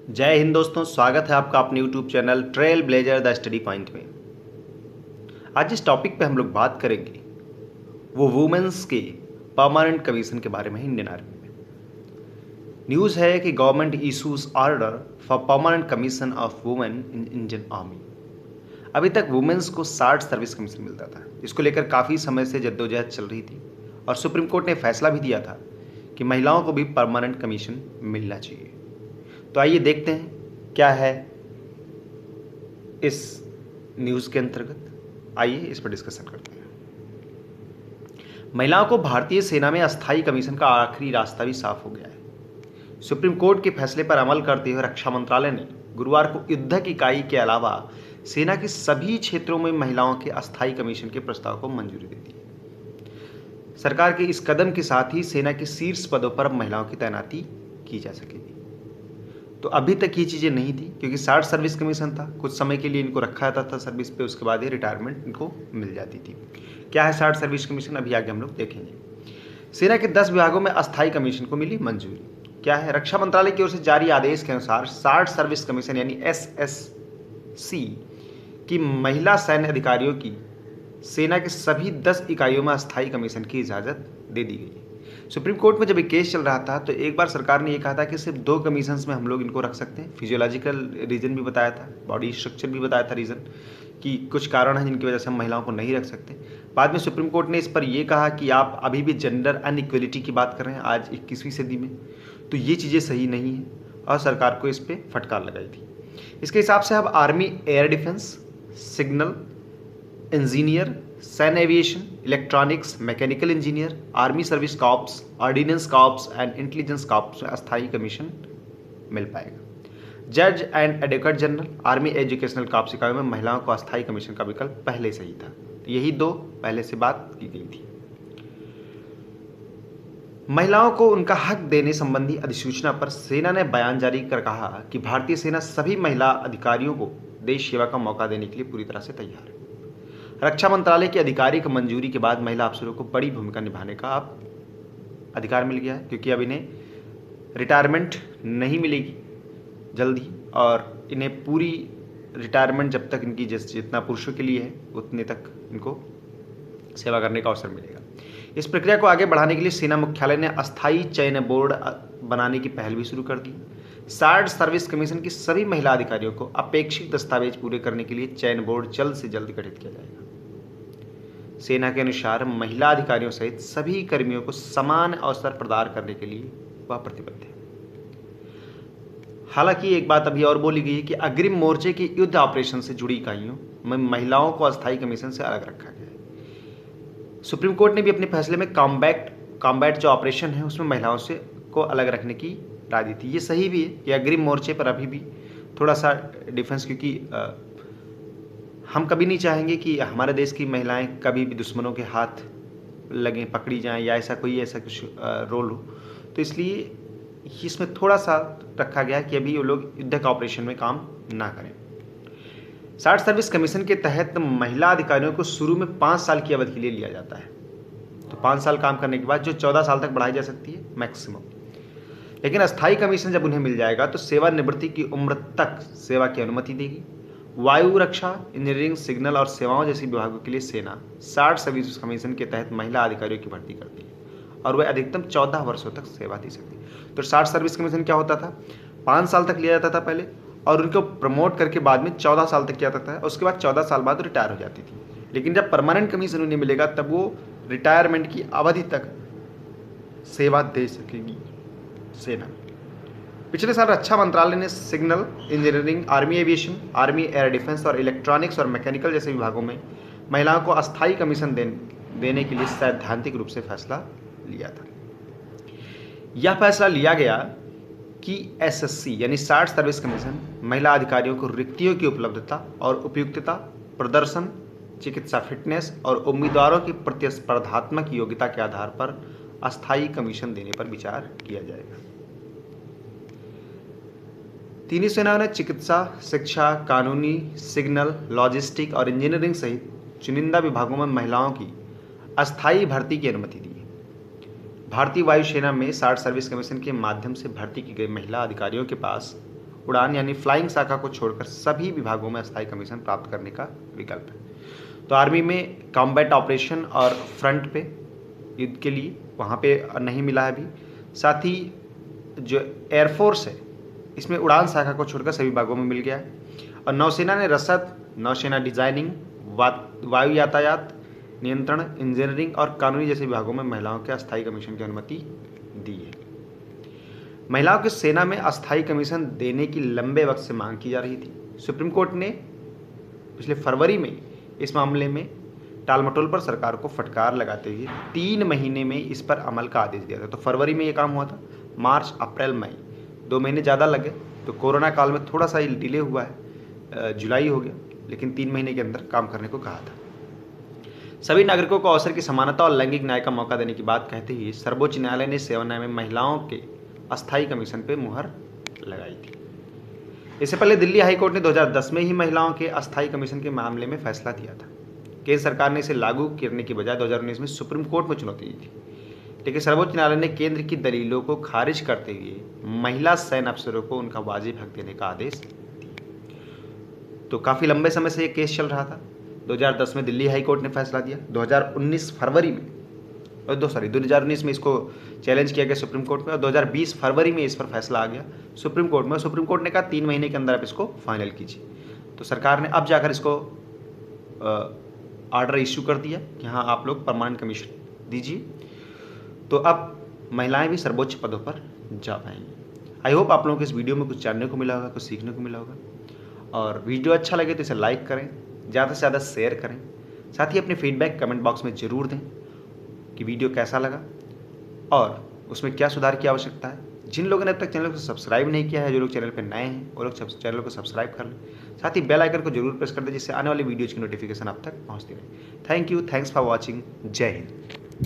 जय हिंद दोस्तों, स्वागत है आपका अपने YouTube channel trail blazer the study point में। आज इस टॉपिक पे हम लोग बात करेंगे वो वुमेन्स के परमानेंट कमीशन के बारे में ही इंडियन आर्मी में। न्यूज़ है कि government issues order for permanent commission of women in Indian army. अभी तक वुमेन्स को 60 सर्विस कमीशन मिलता था। इसको लेकर काफ़ी समय से जद्दोजहद चल रही थी और सुप्रीम कोर्ट ने फैसला भी दिया था कि महिलाओं को भी परमानेंट कमीशन मिलना चाहिए। तो आइए देखते हैं क्या है इस न्यूज़ के अंतर्गत। आइए इस पर डिस्कशन करते हैं। महिलाओं को भारतीय सेना में अस्थायी कमीशन का आखिरी रास्ता भी साफ हो गया है। सुप्रीम कोर्ट के फैसले पर अमल करते हुए रक्षा मंत्रालय ने गुरुवार को युद्धक इकाई के अलावा सेना के सभी क्षेत्रों में महिलाओं के अस्थायी कमीशन के प्रस्ताव को मंजूरी दे दी। सरकार के इस कदम के साथ ही सेना के शीर्ष पदों पर महिलाओं की तैनाती की जा सकेगी। तो अभी तक ये चीज़ें नहीं थी क्योंकि 60 सर्विस कमीशन था, कुछ समय के लिए इनको रखा जाता था सर्विस पे, उसके बाद ये रिटायरमेंट इनको मिल जाती थी। क्या है 60 सर्विस कमीशन, अभी आगे हम लोग देखेंगे। सेना के 10 विभागों में अस्थायी कमीशन को मिली मंजूरी। क्या है, रक्षा मंत्रालय की ओर से जारी आदेश के अनुसार 60 सर्विस कमीशन यानी SSC की महिला सैन्य अधिकारियों की सेना के सभी 10 इकाइयों में अस्थायी कमीशन की इजाज़त दे दी गई। सुप्रीम कोर्ट में जब एक केस चल रहा था तो एक बार सरकार ने ये कहा था कि सिर्फ 2 कमीशंस में हम लोग इनको रख सकते हैं। फिजियोलॉजिकल रीज़न भी बताया था, बॉडी स्ट्रक्चर भी बताया था रीज़न, कि कुछ कारण हैं जिनकी वजह से हम महिलाओं को नहीं रख सकते। बाद में सुप्रीम कोर्ट ने इस पर यह कहा कि आप अभी भी जेंडर अनइक्वलिटी की बात कर रहे हैं आज 21वीं सदी में, तो ये चीज़ें सही नहीं हैं और सरकार को इस पर फटकार लगाई थी। इसके हिसाब से अब army air defence, signal engineer, सैन्य aviation, electronics, mechanical engineer, army service corps, ordnance corps and intelligence corps में अस्थायी कमीशन मिल पाएगा। जज and advocate general, army educational corps इकाई में महिलाओं को अस्थायी कमीशन का विकल्प पहले से ही था। यही 2 पहले से बात की गई थी। महिलाओं को उनका हक देने संबंधी अधिसूचना पर सेना ने बयान जारी कर कहा कि भारतीय सेना सभी महिला अधिकारियों को देश सेवा का मौका देने के लिए पूरी तरह से तैयार है। रक्षा मंत्रालय की आधिकारिक मंजूरी के बाद महिला अफसरों को बड़ी भूमिका निभाने का अब अधिकार मिल गया है, क्योंकि अब इन्हें रिटायरमेंट नहीं मिलेगी जल्दी और इन्हें पूरी रिटायरमेंट जब तक इनकी जितना पुरुषों के लिए है उतने तक इनको सेवा करने का अवसर मिलेगा। इस प्रक्रिया को आगे बढ़ाने के लिए सेना मुख्यालय ने अस्थायी चयन बोर्ड बनाने की पहल भी शुरू कर दी। 60 सर्विस कमीशन की सभी महिला अधिकारियों को अपेक्षित दस्तावेज पूरे करने के लिए चयन बोर्ड जल्द से जल्द गठित किया जाएगा। सेना के अनुसार महिला अधिकारियों सहित सभी कर्मियों को समान अवसर प्रदान करने के लिए वह प्रतिबद्ध है। हालांकि एक बात अभी और बोली गई है कि अग्रिम मोर्चे की युद्ध ऑपरेशन से जुड़ी इकाइयों में महिलाओं को अस्थायी कमीशन से अलग रखा गया है। सुप्रीम कोर्ट ने भी अपने फैसले में कॉम्बैट जो ऑपरेशन है उसमें महिलाओं से को अलग रखने की राय दी थी। ये सही भी है कि अग्रिम मोर्चे पर अभी भी थोड़ा सा डिफेंस, क्योंकि हम कभी नहीं चाहेंगे कि हमारे देश की महिलाएं कभी भी दुश्मनों के हाथ लगें, पकड़ी जाएं या ऐसा कुछ रोल हो, तो इसलिए इसमें थोड़ा सा रखा गया कि अभी वो लोग युद्धक ऑपरेशन में काम ना करें। 60 सर्विस कमीशन के तहत महिला अधिकारियों को शुरू में 5 साल की अवधि के लिए लिया जाता है। तो 5 साल काम करने के बाद जो 14 साल तक बढ़ाई जा सकती है मैक्सिमम। लेकिन अस्थायी कमीशन जब उन्हें मिल जाएगा तो सेवानिवृत्ति की उम्र तक सेवा की अनुमति देगी। वायु रक्षा, इंजीनियरिंग, सिग्नल और सेवाओं जैसी विभागों के लिए सेना 60 सर्विस कमीशन के तहत महिला अधिकारियों की भर्ती करती है और वह अधिकतम 14 वर्षों तक सेवा दे सकती है। तो 60 सर्विस कमीशन क्या होता था, 5 साल तक लिया जाता था पहले और उनको प्रमोट करके बाद में 14 साल तक किया जाता था। उसके बाद 14 साल बाद रिटायर हो जाती थी। लेकिन जब परमानेंट कमीशन उन्हें मिलेगा तब वो रिटायरमेंट की अवधि तक सेवा दे सकेगी सेना। पिछले साल रक्षा मंत्रालय ने signal, engineering, army aviation, army air defence और इलेक्ट्रॉनिक्स और मैकेनिकल जैसे विभागों में महिलाओं को अस्थायी कमीशन देने के लिए सैद्धांतिक रूप से फैसला लिया था। यह फैसला लिया गया कि SSC यानी 60 सर्विस कमीशन महिला अधिकारियों को रिक्तियों की उपलब्धता और उपयुक्तता, प्रदर्शन, चिकित्सा फिटनेस और उम्मीदवारों की प्रतिस्पर्धात्मक योग्यता के आधार पर अस्थायी कमीशन देने पर विचार किया जाएगा। तीनों सेनाओं ने चिकित्सा, शिक्षा, कानूनी, सिग्नल, लॉजिस्टिक और इंजीनियरिंग सहित चुनिंदा विभागों में महिलाओं की अस्थायी भर्ती की अनुमति दी है। भारतीय वायुसेना में 60 सर्विस कमीशन के माध्यम से भर्ती की गई महिला अधिकारियों के पास उड़ान यानी फ्लाइंग शाखा को छोड़कर सभी विभागों में अस्थायी कमीशन प्राप्त करने का विकल्प है। तो आर्मी में कॉम्बैट ऑपरेशन और फ्रंट पे युद्ध के लिए वहाँ पे नहीं मिला है अभी। साथ ही जो एयरफोर्स है इसमें उड़ान शाखा को छोड़कर सभी विभागों में मिल गया है। और नौसेना ने रसद, नौसेना डिजाइनिंग, वायु यातायात नियंत्रण, इंजीनियरिंग और कानूनी जैसे विभागों में महिलाओं के अस्थायी कमीशन की अनुमति दी है। महिलाओं की सेना में अस्थायी कमीशन देने की लंबे वक्त से मांग की जा रही थी। सुप्रीम कोर्ट ने पिछले फरवरी में इस मामले में टालमटोल पर सरकार को फटकार लगाते हुए 3 महीने में इस पर अमल का आदेश दिया था। तो फरवरी में ये काम हुआ था, मार्च, अप्रैल, मई 2 महीने ज़्यादा लगे। तो कोरोना काल में थोड़ा सा डिले हुआ है, जुलाई हो गया, लेकिन 3 महीने के अंदर काम करने को कहा था। सभी नागरिकों को अवसर की समानता और लैंगिक न्याय का मौका देने की बात कहते हुए सर्वोच्च न्यायालय ने सेवानिवृत्ति में महिलाओं के अस्थायी कमीशन पर मुहर लगाई थी। इससे पहले दिल्ली हाईकोर्ट ने 2010 में ही महिलाओं के अस्थायी कमीशन के मामले में फैसला दिया था। केंद्र सरकार ने इसे लागू करने की बजाय 2019 में सुप्रीम कोर्ट में चुनौती दी थी, लेकिन सर्वोच्च न्यायालय ने केंद्र की दलीलों को खारिज करते हुए महिला सैन्य अफसरों को उनका वाजिब हक देने का आदेश दिया। तो काफ़ी लंबे समय से ये केस चल रहा था। 2010 में दिल्ली हाईकोर्ट ने फैसला दिया, 2019 फरवरी में 2019 में इसको चैलेंज किया गया सुप्रीम कोर्ट में, और 2020 फरवरी में इस पर फैसला आ गया सुप्रीम कोर्ट में। सुप्रीम कोर्ट ने कहा 3 महीने के अंदर आप इसको फाइनल कीजिए। तो सरकार ने अब जाकर इसको ऑर्डर इश्यू कर दिया कि हाँ आप लोग परमानेंट कमीशन दीजिए। तो अब महिलाएं भी सर्वोच्च पदों पर जा पाएंगी। आई होप आप लोगों को इस वीडियो में कुछ जानने को मिला होगा, कुछ सीखने को मिला होगा। और वीडियो अच्छा लगे तो इसे लाइक करें, ज़्यादा से ज़्यादा शेयर करें। साथ ही अपने फीडबैक कमेंट बॉक्स में ज़रूर दें कि वीडियो कैसा लगा और उसमें क्या सुधार की आवश्यकता है। जिन लोगों ने अब तक चैनल को सब्सक्राइब नहीं किया है, जो लोग चैनल पर नए हैं वो लोग चैनल को सब्सक्राइब कर लें। साथ ही बेल आइकन को जरूर प्रेस कर दें, जिससे आने वाली वीडियोज़ की नोटिफिकेशन आप तक पहुँचती रहे। Thank you, thanks for watching. जय हिंद।